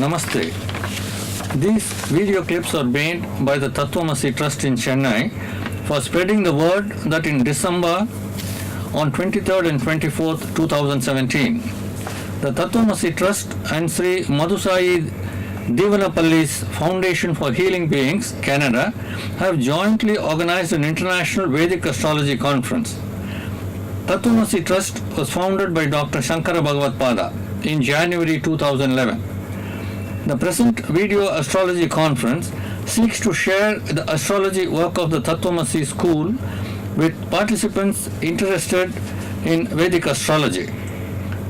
Namaste. These video clips are made by the Tat-Tvam-Asi Trust in Chennai for spreading the word that in December on 23rd and 24th, 2017, the Tat-Tvam-Asi Trust and Sri Madhusai Divanapalli's Foundation for Healing Beings, Canada, have jointly organized an international Vedic Astrology conference. Tat-Tvam-Asi Trust was founded by Dr. Sankara Bhagavadpada in January 2011. The present video astrology conference seeks to share the astrology work of the Tat-Tvam-Asi school with participants interested in Vedic astrology.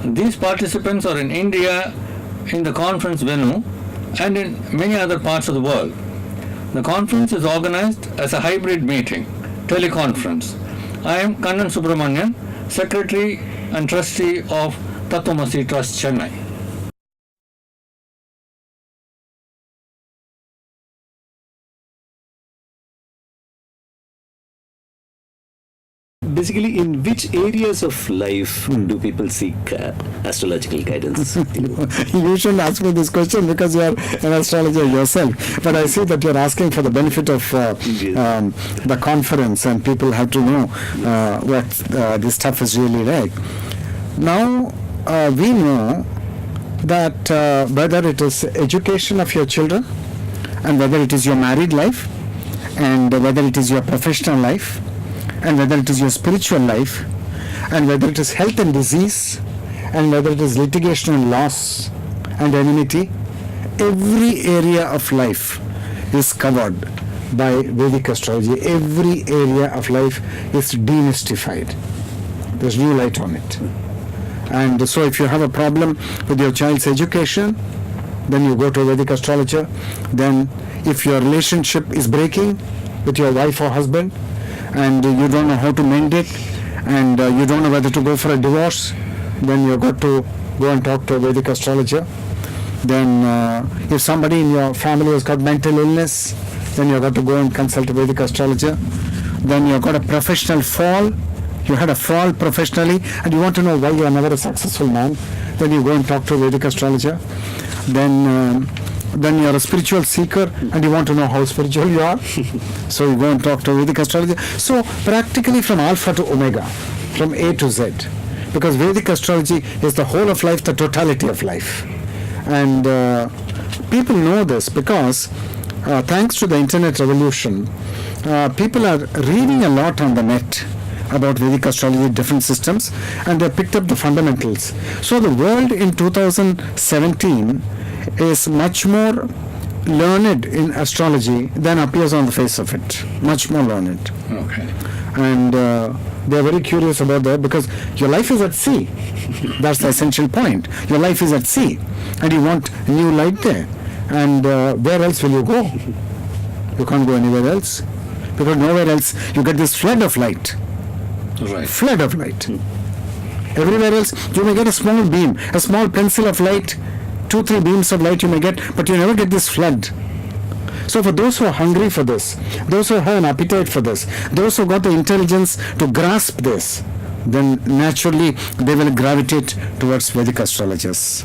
These participants are in India in the conference venue and in many other parts of the world. The conference is organized as a hybrid meeting, teleconference. I am Kannan Subramanian, Secretary and Trustee of Tat-Tvam-Asi Trust, Chennai. Basically, in which areas of life do people seek astrological guidance? You shouldn't ask me this question because you are an astrologer yourself. But I see that you're asking for the benefit of the conference, and people have to know what this stuff is really like. Now, we know that whether it is education of your children, and whether it is your married life, and whether it is your professional life, and whether it is your spiritual life, and whether it is health and disease, and whether it is litigation and loss and enmity, every area of life is covered by Vedic astrology. Every area of life is demystified. There's new light on it. And so if you have a problem with your child's education, then you go to a Vedic astrologer. Then if your relationship is breaking with your wife or husband, and you don't know how to mend it, and you don't know whether to go for a divorce, then you've got to go and talk to a Vedic astrologer. Then if somebody in your family has got mental illness, then you've got to go and consult a Vedic astrologer. Then you've got a professional fall, you had a fall professionally, and you want to know why you are never a successful man, then you go and talk to a Vedic astrologer. Then you are a spiritual seeker and you want to know how spiritual you are, so you go and talk to a Vedic astrologer. So practically from alpha to omega, from A to Z, because Vedic astrology is the whole of life, the totality of life. And people know this because thanks to the internet revolution, people are reading a lot on the net about Vedic astrology, different systems, and they picked up the fundamentals. So the world in 2017 is much more learned in astrology than appears on the face of it. Much more learned. Okay. And they are very curious about that because your life is at sea. That's the essential point. Your life is at sea and you want new light there. And where else will you go? You can't go anywhere else because nowhere else you get this flood of light. Right. Flood of light. Everywhere else you may get a small beam, a small pencil of light, 2-3 beams of light you may get, but you never get this flood. So for those who are hungry for this, those who have an appetite for this, those who got the intelligence to grasp this, then naturally they will gravitate towards Vedic astrologers.